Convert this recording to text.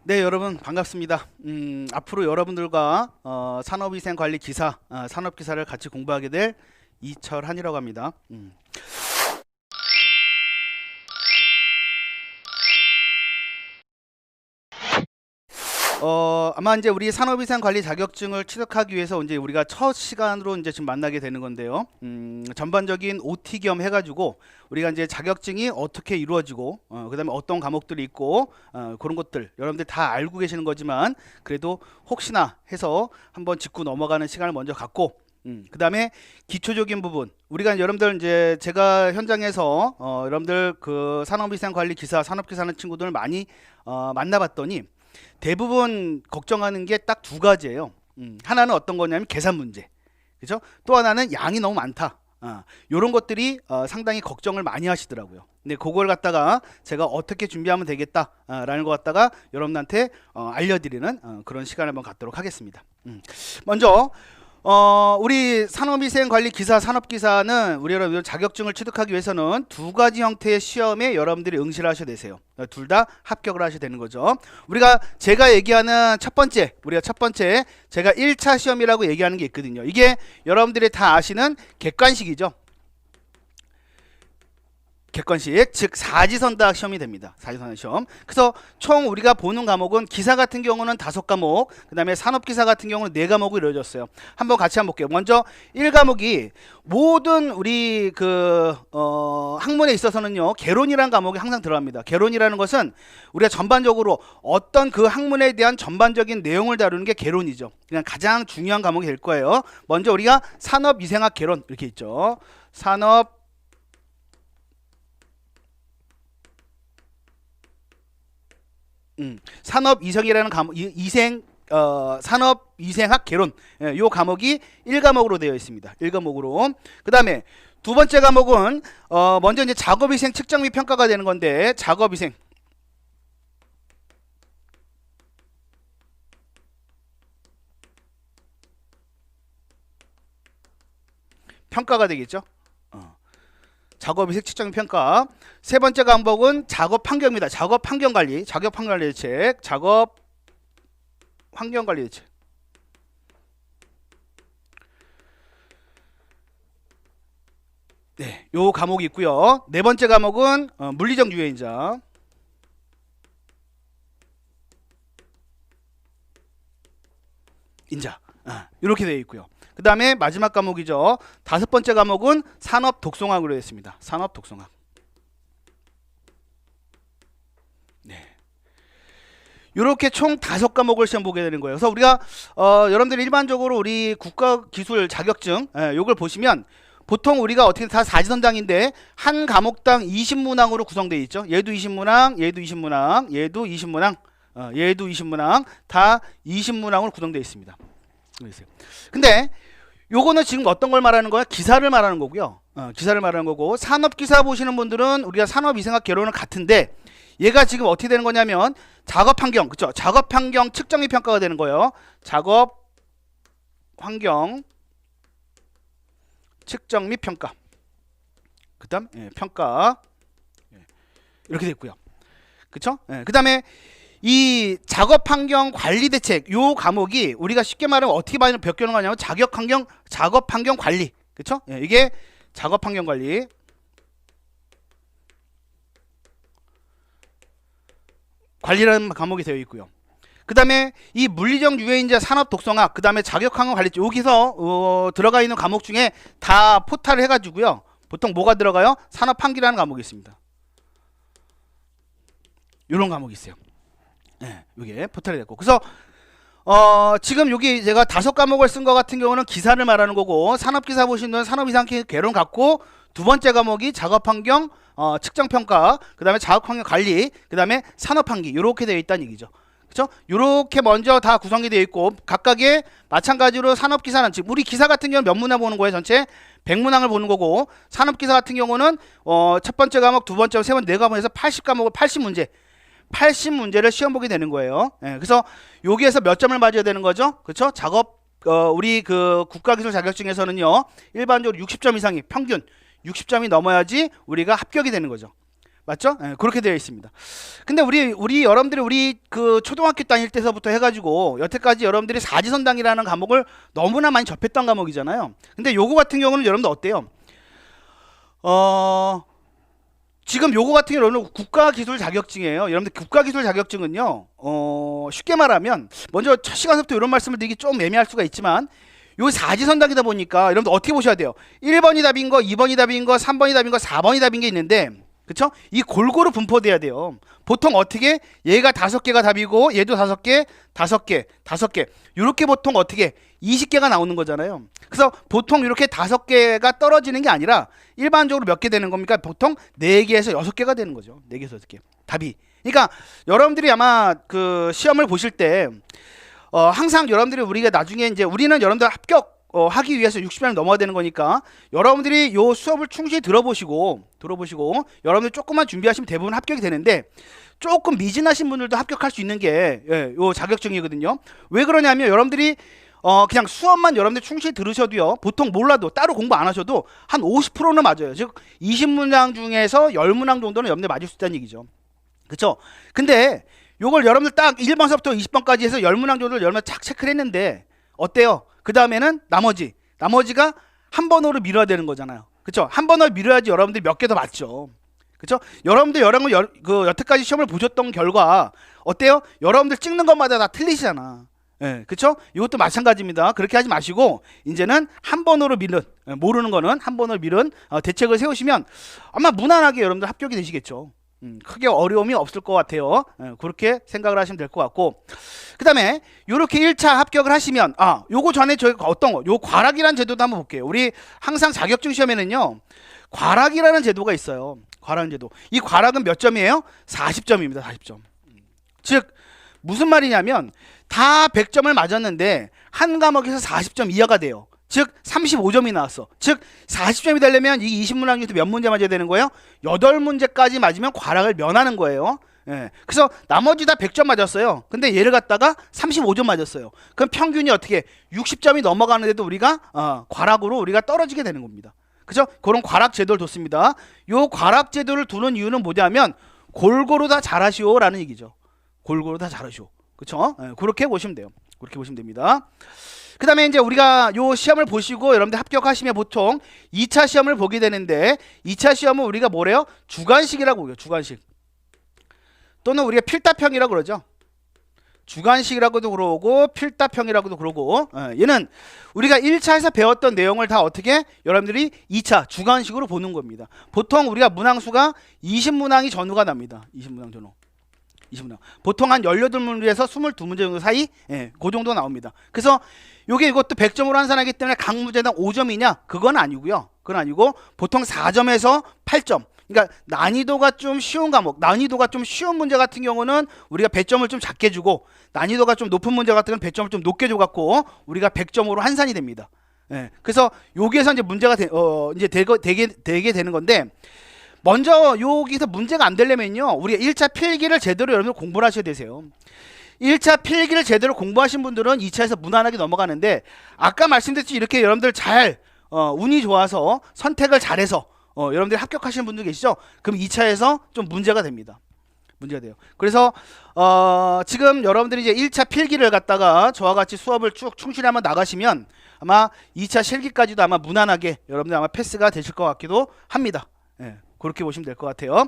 네, 여러분 반갑습니다. 앞으로 여러분들과 산업위생관리 기사, 산업기사를 같이 공부하게 될 이철한이라고 합니다. 아마 이제 우리 산업위생관리 자격증을 취득하기 위해서 이제 우리가 첫 시간으로 이제 지금 만나게 되는 건데요. 전반적인 OT 겸 해가지고 우리가 이제 자격증이 어떻게 이루어지고, 그다음에 어떤 과목들이 있고, 그런 것들 여러분들 다 알고 계시는 거지만 그래도 혹시나 해서 한번 짚고 넘어가는 시간을 먼저 갖고, 그다음에 기초적인 부분 우리가 여러분들 이제 제가 현장에서 여러분들 그 산업위생관리 기사, 산업기사 하는 친구들 많이 만나봤더니. 대부분 걱정하는 게 딱 두 가지예요. 하나는 어떤 거냐면 계산 문제, 그죠? 또 하나는 양이 너무 많다. 이런 것들이 상당히 걱정을 많이 하시더라고요. 근데 그걸 갖다가 제가 어떻게 준비하면 되겠다라는 것 갖다가 여러분한테 알려드리는 그런 시간을 한번 갖도록 하겠습니다. 먼저 우리 산업위생관리 기사, 산업기사는 우리 여러분들 자격증을 취득하기 위해서는 두 가지 형태의 시험에 여러분들이 응시를 하셔야 되세요. 둘 다 합격을 하셔야 되는 거죠. 제가 얘기하는 우리가 첫 번째 제가 1차 시험이라고 얘기하는 게 있거든요. 이게 여러분들이 다 아시는 객관식이죠. 객관식, 즉 사지선다 시험이 됩니다. 사지선다 시험. 그래서 총 우리가 보는 과목은 기사 같은 경우는 5과목, 그 다음에 산업기사 같은 경우는 4과목이 이루어졌어요. 같이 한번 볼게요. 먼저 1과목이 모든 우리 학문에 있어서는요, 개론이라는 과목이 항상 들어갑니다. 개론이라는 것은 우리가 전반적으로 어떤 그 학문에 대한 전반적인 내용을 다루는 게 개론이죠. 그냥 가장 중요한 과목이 될 거예요. 먼저 우리가 산업위생학 개론 이렇게 있죠. 산업위생이라는 과목, 산업위생학 개론, 요 과목이 1과목으로 되어 있습니다. 1과목으로. 그 다음에 두 번째 과목은 먼저 이제 작업위생 측정 및 평가가 되는 건데, 작업위생 평가가 되겠죠. 작업위생 측정 및 평가. 세 번째 과목은 작업환경입니다. 작업환경관리, 작업환경관리 대책, 작업환경관리 대책. 네, 요 과목이 있고요. 네 번째 과목은 물리적 유해인자. 이렇게 되어 있고요. 그 다음에 마지막 과목이죠. 5번째 과목은 산업 독성학으로 되어 있습니다. 산업 독성학. 네. 이렇게 총 5과목을 시험 보게 되는 거예요. 그래서 우리가 여러분들이 일반적으로 우리 국가기술 자격증 요걸 보시면 보통 우리가 어떻게 다 사지선장인데 한 과목당 20문항으로 구성되어 있죠. 얘도 20문항, 얘도 20문항, 얘도 20문항, 얘도 20문항, 다 20문항으로 구성되어 있습니다. 근데 요거는 지금 어떤 걸 말하는 거야? 기사를 말하는 거고요. 기사를 말하는 거고, 산업기사 보시는 분들은 우리가 산업위생학 개론은 같은데 얘가 지금 어떻게 되는 거냐면 작업환경, 그쵸? 작업환경 측정 및 평가가 되는 거예요. 작업환경 측정 및 평가. 그 다음 평가 이렇게 됐고요. 그쵸? 그 다음에 이 작업환경 관리 대책 요 과목이 우리가 쉽게 말하면 어떻게 바뀌는 거냐면 작업환경 관리, 그쵸? 이게 작업환경 관리라는 과목이 되어 있고요. 그 다음에 이 물리적 유해인자 산업 독성학, 그 다음에 작업환경 관리, 여기서 들어가 있는 과목 중에 다 포탈을 해가지고요. 보통 뭐가 들어가요? 산업환기라는 과목이 있습니다. 이런 과목이 있어요. 이게 포탈이 됐고, 그래서 지금 여기 제가 5과목을 쓴 것 같은 경우는 기사를 말하는 거고, 산업기사 보시는 분은 산업이상 개론 같고, 두 번째 과목이 작업환경 측정평가, 그 다음에 작업환경 관리, 그 다음에 산업환기 이렇게 되어 있다는 얘기죠. 그렇죠? 이렇게 먼저 다 구성이 되어 있고, 각각의 마찬가지로 산업기사는 즉 우리 기사 같은 경우는 몇 문항 보는 거예요? 전체 100문항을 보는 거고, 산업기사 같은 경우는 첫 번째 과목, 두 번째, 세 번째, 네 과목에서 80과목을 80문제를 시험 보게 되는 거예요. 그래서 여기에서 몇 점을 맞아야 되는 거죠? 그렇죠? 우리 그 국가기술 자격증에서는요, 일반적으로 60점 이상이 평균 60점이 넘어야지 우리가 합격이 되는 거죠. 맞죠? 예, 그렇게 되어 있습니다. 근데 우리 여러분들이 우리 그 초등학교 다닐 때서부터 해가지고 여태까지 여러분들이 사지선당이라는 과목을 너무나 많이 접했던 과목이잖아요. 근데 요거 같은 경우는 여러분들 어때요? 지금 요거 같은 경우는 국가기술 자격증이에요. 여러분들 국가기술 자격증은요, 쉽게 말하면 먼저 첫 시간부터 이런 말씀을 드리기 좀 애매할 수가 있지만 요 사지선당이다 보니까 여러분들 어떻게 보셔야 돼요? 1번이 답인 거, 2번이 답인 거, 3번이 답인 거, 4번이 답인 게 있는데, 그쵸? 이 골고루 분포돼야 돼요. 보통 어떻게 얘가 5개가 답이고 얘도 5개, 5개, 5개 이렇게 보통 어떻게 20개가 나오는 거잖아요. 그래서 보통 이렇게 5개가 떨어지는 게 아니라 일반적으로 몇 개 되는 겁니까? 보통 4개에서 6개가 되는 거죠. 4개에서 6개 답이. 그러니까 여러분들이 아마 그 시험을 보실 때 항상 여러분들이 우리가 나중에 이제 우리는 여러분들 합격 하기 위해서 60만이 넘어야 되는 거니까 여러분들이 요 수업을 충실히 들어보시고 여러분들 조금만 준비하시면 대부분 합격이 되는데 조금 미진하신 분들도 합격할 수 있는 게 요 자격증이거든요. 왜 그러냐면 여러분들이 그냥 수업만 여러분들 충실히 들으셔도요, 보통 몰라도 따로 공부 안 하셔도 한 50%는 맞아요. 즉 20문항 중에서 10문항 정도는 여러분들 맞을 수 있다는 얘기죠. 그쵸? 근데 요걸 여러분들 딱 1번서부터 20번까지 해서 10문항 정도를 여러분들 착 체크를 했는데 어때요? 그 다음에는 나머지가 한 번으로 미뤄야 되는 거잖아요. 그쵸? 한 번을 미뤄야지 여러분들이 몇 개 더 맞죠. 그쵸? 여러분들 여태까지 시험을 보셨던 결과 어때요? 여러분들 찍는 것마다 다 틀리시잖아. 예, 그쵸? 이것도 마찬가지입니다. 그렇게 하지 마시고 이제는 한 번으로 미룬, 모르는 거는 한 번으로 미룬 대책을 세우시면 아마 무난하게 여러분들 합격이 되시겠죠. 크게 어려움이 없을 것 같아요. 그렇게 생각을 하시면 될 것 같고, 그 다음에 요렇게 1차 합격을 하시면 요거 전에 저희가 어떤 거, 요 과락이라는 제도도 한번 볼게요. 우리 항상 자격증 시험에는요 과락이라는 제도가 있어요. 과락 제도. 이 과락은 몇 점이에요? 40점입니다. 40점. 즉 무슨 말이냐면 다 100점을 맞았는데 한 과목에서 40점 이하가 돼요. 즉 35점이 나왔어. 즉 40점이 되려면 이 20문항 중에서 몇 문제 맞아야 되는 거예요? 8문제까지 맞으면 과락을 면하는 거예요. 예. 그래서 나머지 다 100점 맞았어요. 근데 얘를 갖다가 35점 맞았어요. 그럼 평균이 어떻게 60점이 넘어가는데도 우리가 과락으로 우리가 떨어지게 되는 겁니다. 그죠? 그런 과락 제도를 뒀습니다. 요 과락 제도를 두는 이유는 뭐냐면 골고루 다 잘하시오라는 얘기죠. 골고루 다 잘하시오. 그렇죠? 예, 그렇게 보시면 돼요. 그렇게 보시면 됩니다. 그 다음에 이제 우리가 요 시험을 보시고 여러분들 합격하시면 보통 2차 시험을 보게 되는데 2차 시험은 우리가 뭐래요? 주관식이라고 그래요. 주관식. 또는 우리가 필답형이라고 그러죠. 주관식이라고도 그러고 필답형이라고도 그러고, 얘는 우리가 1차에서 배웠던 내용을 다 어떻게 여러분들이 2차 주관식으로 보는 겁니다. 보통 우리가 문항수가 20문항이 전후가 납니다. 20문항 전후. 20문항. 보통 한 18문제에서 22문제 정도 사이, 그 정도 나옵니다. 그래서 이것도 100점으로 환산하기 때문에 각 문제당 5점이냐? 그건 아니고요. 그건 아니고 보통 4점에서 8점. 그러니까 난이도가 좀 쉬운 과목, 난이도가 좀 쉬운 문제 같은 경우는 우리가 배점을 좀 작게 주고, 난이도가 좀 높은 문제 같은 경우는 배점을 좀 높게 줘갖고 우리가 100점으로 환산이 됩니다. 그래서 여기에서 이제 문제가 되게 되는 건데, 먼저 여기서 문제가 안 되려면요, 우리가 1차 필기를 제대로 여러분들 공부를 하셔야 되세요. 1차 필기를 제대로 공부하신 분들은 2차에서 무난하게 넘어가는데, 아까 말씀드렸듯이 이렇게 여러분들 잘 운이 좋아서 선택을 잘해서 여러분들이 합격하시는 분들 계시죠? 그럼 2차에서 좀 문제가 됩니다. 문제가 돼요. 그래서 지금 여러분들이 이제 1차 필기를 갖다가 저와 같이 수업을 쭉 충실히 한번 나가시면 아마 2차 실기까지도 아마 무난하게 여러분들 아마 패스가 되실 것 같기도 합니다. 그렇게 보시면 될 것 같아요.